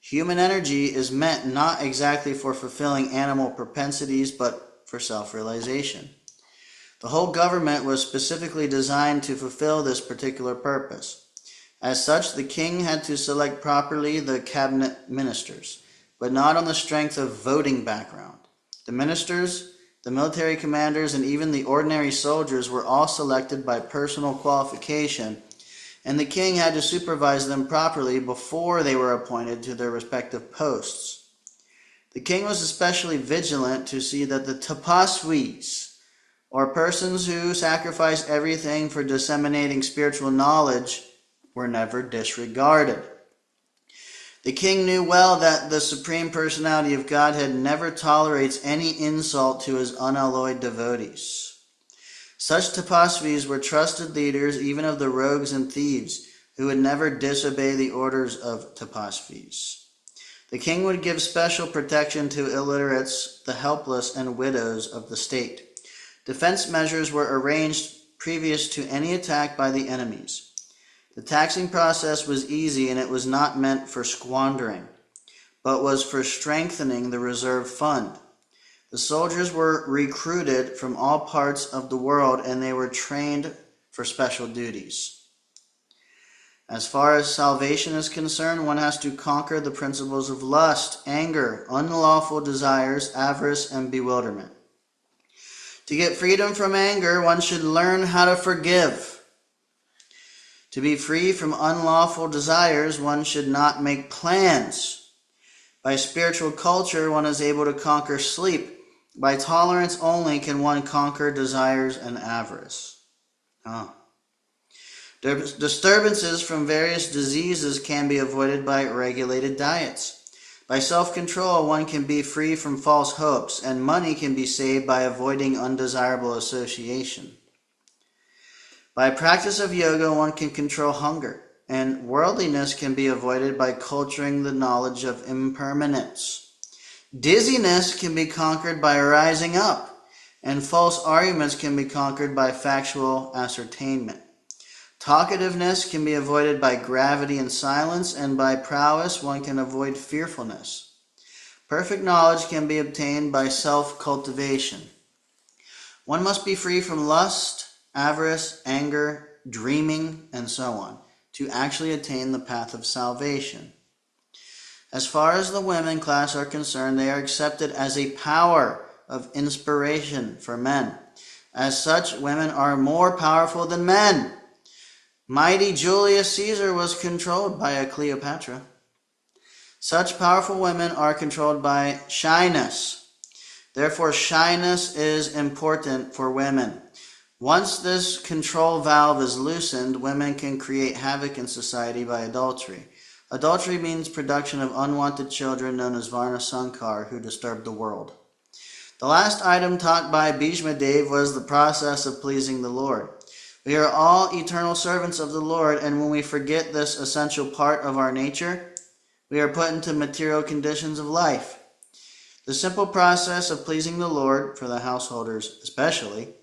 S1: Human energy is meant not exactly for fulfilling animal propensities, but for self-realization. The whole government was specifically designed to fulfill this particular purpose. As such, the king had to select properly the cabinet ministers, but not on the strength of voting background. The ministers, the military commanders, and even the ordinary soldiers were all selected by personal qualification, and the king had to supervise them properly before they were appointed to their respective posts. The king was especially vigilant to see that the tapasvis, or persons who sacrifice everything for disseminating spiritual knowledge, were never disregarded. The king knew well that the Supreme Personality of Godhead never tolerates any insult to his unalloyed devotees. Such tapasvis were trusted leaders even of the rogues and thieves, who would never disobey the orders of tapasvis. The king would give special protection to illiterates, the helpless, and widows of the state. Defense measures were arranged previous to any attack by the enemies. The taxing process was easy, and it was not meant for squandering, but was for strengthening the reserve fund. The soldiers were recruited from all parts of the world, and they were trained for special duties. As far as salvation is concerned, one has to conquer the principles of lust, anger, unlawful desires, avarice, and bewilderment. To get freedom from anger, one should learn how to forgive. To be free from unlawful desires, one should not make plans. By spiritual culture, one is able to conquer sleep. By tolerance only can one conquer desires and avarice. Disturbances from various diseases can be avoided by regulated diets. By self-control, one can be free from false hopes, and money can be saved by avoiding undesirable association. By practice of yoga, one can control hunger, and worldliness can be avoided by culturing the knowledge of impermanence. Dizziness can be conquered by rising up, and false arguments can be conquered by factual ascertainment. Talkativeness can be avoided by gravity and silence, and by prowess one can avoid fearfulness. Perfect knowledge can be obtained by self-cultivation. One must be free from lust, avarice, anger, dreaming, and so on, to actually attain the path of salvation. As far as the women class are concerned, they are accepted as a power of inspiration for men. As such, women are more powerful than men. Mighty Julius Caesar was controlled by a Cleopatra. Such powerful women are controlled by shyness. Therefore, shyness is important for women. Once this control valve is loosened, women can create havoc in society by adultery. Adultery means production of unwanted children known as Varna Sankar, who disturb the world. The last item taught by Bhishma Dev was the process of pleasing the Lord. We are all eternal servants of the Lord, and when we forget this essential part of our nature, we are put into material conditions of life. The simple process of pleasing the Lord, for the householders especially,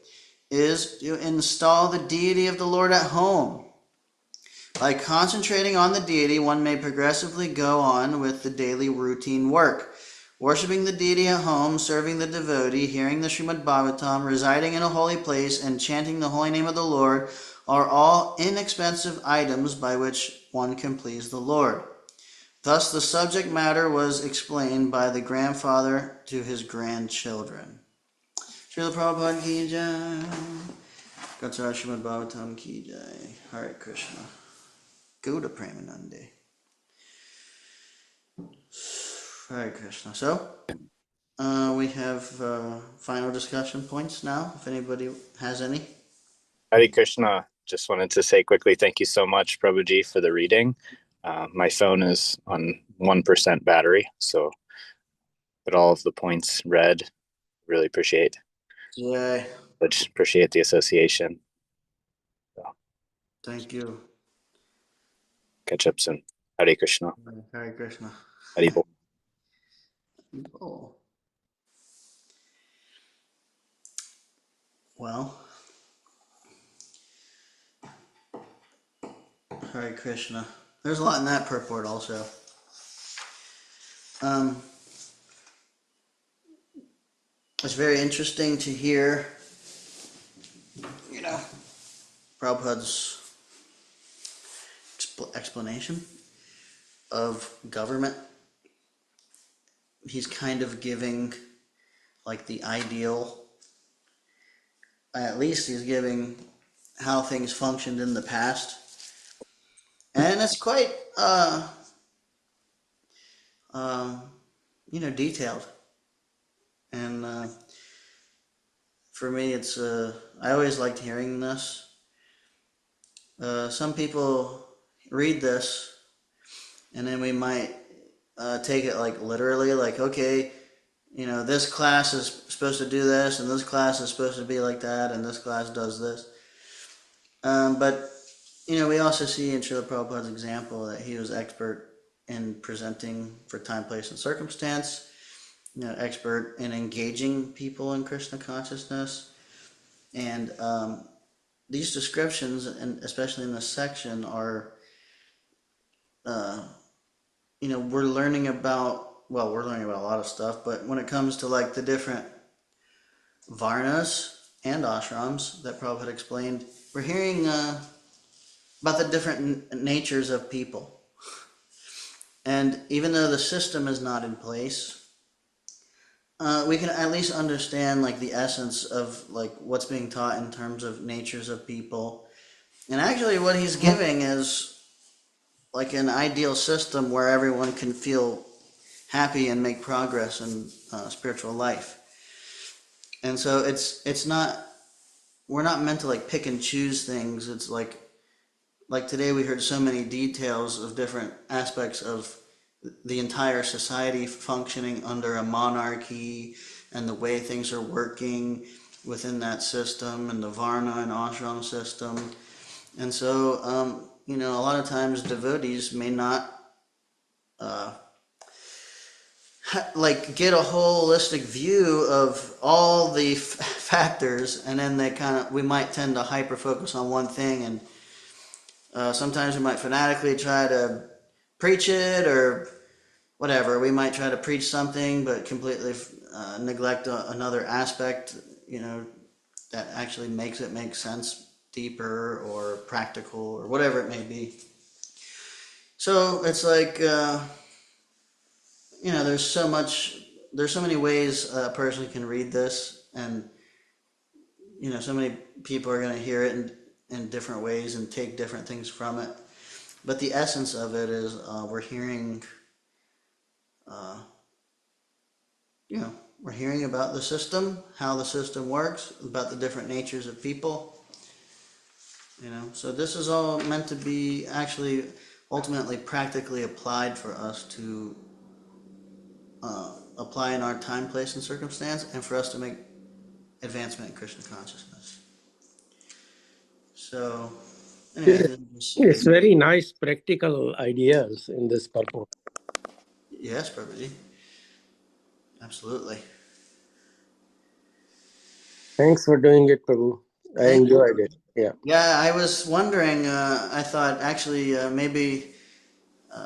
S1: is to install the deity of the Lord at home. By concentrating on the deity, one may progressively go on with the daily routine work. Worshipping the deity at home, serving the devotee, hearing the Srimad Bhagavatam, residing in a holy place, and chanting the holy name of the Lord are all inexpensive items by which one can please the Lord. Thus, the subject matter was explained by the grandfather to his grandchildren. Srila Prabhupada ki jai. Gatsara Srimad Bhagavatam ki jai. Hare Krishna. Gauda Premanande. Hare Krishna. So, we have final discussion points now, if anybody has any.
S3: Hare Krishna. Just wanted to say quickly, thank you so much, Prabhuji, for the reading. My phone is on 1% battery, so but all of the points read. Really appreciate.
S1: Yay.
S3: Appreciate the association. So,
S1: Thank you.
S3: catch up soon. Hare Krishna.
S1: Hare Krishna.
S3: Hare Bol.
S1: Oh. Well, Hare Krishna. There's a lot in that purport also. It's very interesting to hear, Prabhupada's explanation of government. He's kind of giving like the ideal, at least he's giving how things functioned in the past. And it's quite, detailed. And for me, I always liked hearing this. Some people read this and then we might take it like literally, like, okay, this class is supposed to do this, and this class is supposed to be like that, and this class does this. But we also see in Srila Prabhupada's example that he was expert in presenting for time, place, and circumstance, expert in engaging people in Krishna consciousness. And these descriptions, and especially in this section, are, we're learning about a lot of stuff, but when it comes to like the different varnas and ashrams that Prabhupada explained, we're hearing about the different natures of people. And even though the system is not in place, we can at least understand like the essence of like what's being taught in terms of natures of people. And actually what he's giving is like an ideal system where everyone can feel happy and make progress in spiritual life. And so we're not meant to like pick and choose things. It's like today we heard so many details of different aspects of the entire society functioning under a monarchy and the way things are working within that system and the varna and ashram system. And so, a lot of times devotees may not get a holistic view of all the factors, and then we might tend to hyper focus on one thing, and sometimes we might fanatically try to preach it or whatever. We might try to preach something but completely neglect another aspect, that actually makes it make sense deeper or practical or whatever it may be. So it's like there's so many ways a person can read this, and so many people are going to hear it in different ways and take different things from it. But the essence of it is we're hearing about the system, how the system works, about the different natures of people. So this is all meant to be actually ultimately practically applied for us to apply in our time, place, and circumstance, and for us to make advancement in Krishna consciousness. So, anyway,
S5: It's very nice practical ideas in this purport.
S1: Yes, Prabhuji. Absolutely.
S5: Thanks for doing it, Prabhu. I enjoyed it. Yeah.
S1: Yeah, I was wondering, I thought actually maybe,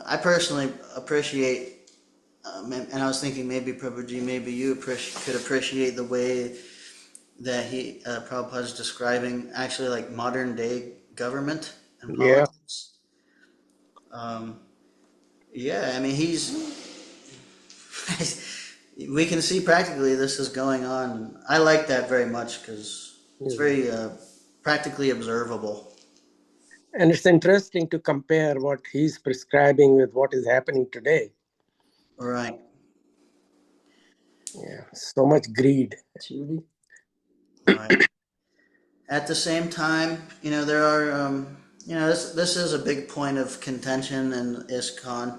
S1: I personally appreciate, and I was thinking maybe Prabhuji, maybe you could appreciate the way that Prabhupada's describing actually like modern day government and politics. Yeah, I mean, we can see practically this is going on. I like that very much because it's very practically observable.
S5: And it's interesting to compare what he's prescribing with what is happening today.
S1: Right.
S5: Yeah, so much greed.
S1: Right. At the same time, there are, this is a big point of contention in ISKCON,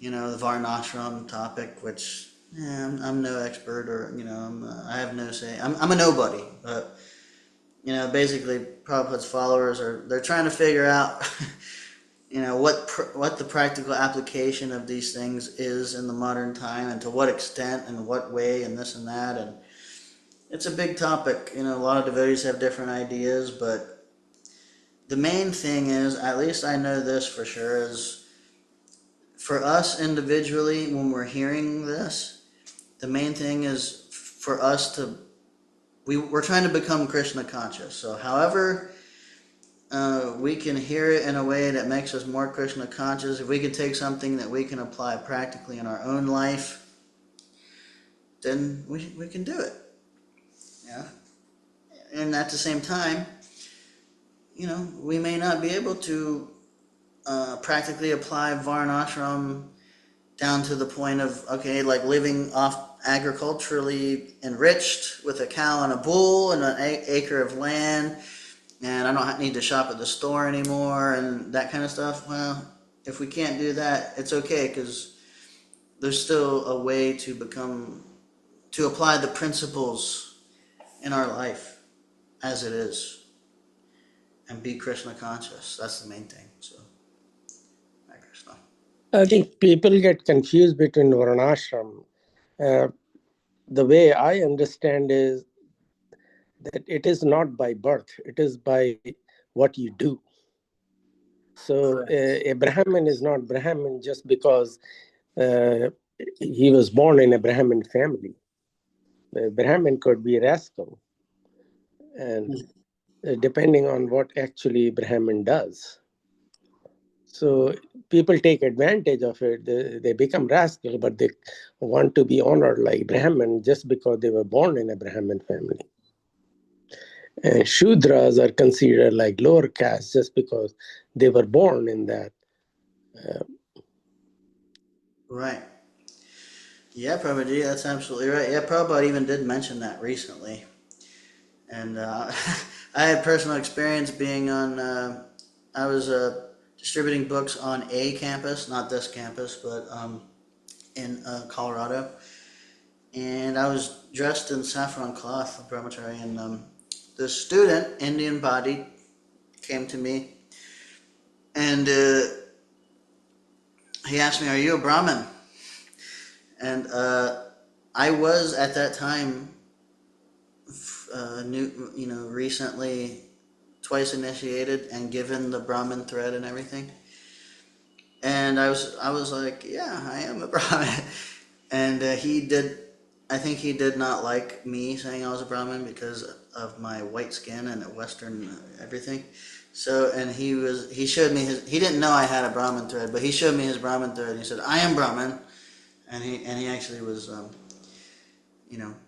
S1: the Varnashram topic, which I'm no expert, or I have no say. I'm a nobody, but basically Prabhupada's followers they're trying to figure out, what the practical application of these things is in the modern time, and to what extent and what way, and this and that, and it's a big topic. A lot of devotees have different ideas, but the main thing is, at least I know this for sure, is for us individually, when we're hearing this, the main thing is for us we're trying to become Krishna conscious. So however we can hear it in a way that makes us more Krishna conscious, if we can take something that we can apply practically in our own life, then we can do it. Yeah. And at the same time, we may not be able to practically apply Varnashram down to the point of, okay, like living off agriculturally enriched with a cow and a bull and an acre of land, and I don't need to shop at the store anymore and that kind of stuff. Well, if we can't do that, it's okay, because there's still a way to apply the principles in our life as it is and be Krishna conscious. That's the main thing. So, Hare Krishna.
S5: I think people get confused between Varnashram. The way I understand is that it is not by birth, it is by what you do. So a Brahmin is not Brahmin just because he was born in a Brahmin family. A Brahmin could be a rascal, and depending on what actually Brahmin does. So people take advantage of it. They become rascal, but they want to be honored like Brahmin just because they were born in a Brahmin family. And Shudras are considered like lower caste just because they were born in that.
S1: Right. Yeah, Prabhuji, that's absolutely right. Yeah, Prabhupada even did mention that recently. And I had personal experience being on, I was distributing books on a campus, not this campus, but in Colorado. And I was dressed in saffron cloth, brahmachari, and the student, Indian bodied, came to me, and he asked me, "Are you a Brahmin?" And I was at that time, recently twice initiated and given the Brahmin thread and everything. And I was like, yeah, I am a Brahmin. And I think he did not like me saying I was a Brahmin because of my white skin and Western everything. So, and he showed me he didn't know I had a Brahmin thread, but he showed me his Brahmin thread, and he said, I am Brahmin. And he actually was,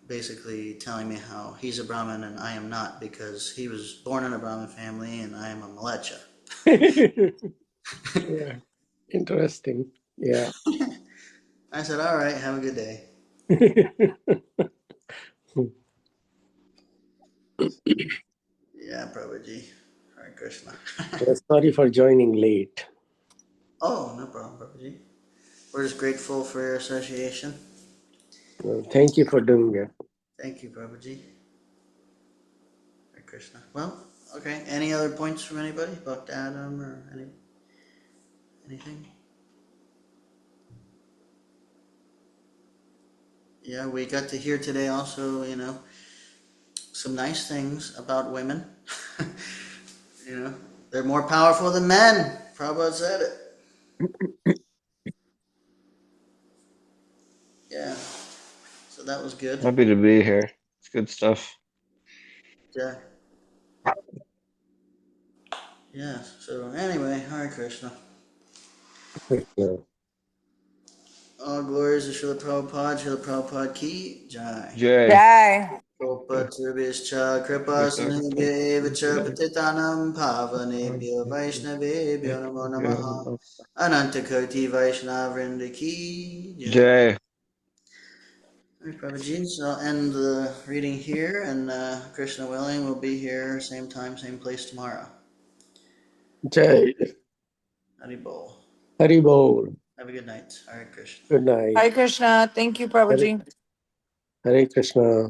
S1: basically telling me how he's a Brahmin and I am not, because he was born in a Brahmin family and I am a Malecha.
S5: Yeah, interesting. Yeah.
S1: I said, all right, have a good day. Yeah, Prabhuji. Hare Krishna.
S5: Sorry for joining late.
S1: Oh, no problem, Prabhuji. We're just grateful for your association.
S5: Thank you for doing it.
S1: Thank you, Prabhuji. Hare Krishna. Well, okay. Any other points from anybody? Bhakti Adam or anything? Yeah, we got to hear today also, some nice things about women. They're more powerful than men. Prabhupada said it. Yeah. So that was good.
S2: Happy to be here. It's good stuff.
S1: Yeah. Yeah. So anyway, Hare Krishna.
S5: Yeah.
S1: All glories to Srila Prabhupada, Srila Prabhupada ki jai.
S2: Jay.
S6: Jai.
S1: Kopatubhischa kripa sinubhye evacha patitanam pavanebhyo vaishnavebhyo namo namaha. Anantakoti Vaishnava Vrinda ki jai.
S2: Jay.
S1: All right, Prabhuji, so I'll end the reading here, and Krishna willing, we'll be here same time, same place tomorrow.
S5: Jai.
S1: Hari Bol.
S5: Hari Bol.
S1: Have a good night. Hare Krishna.
S5: Good night.
S6: Hare Krishna. Thank you,
S5: Hare,
S6: Prabhuji.
S5: Hare Krishna.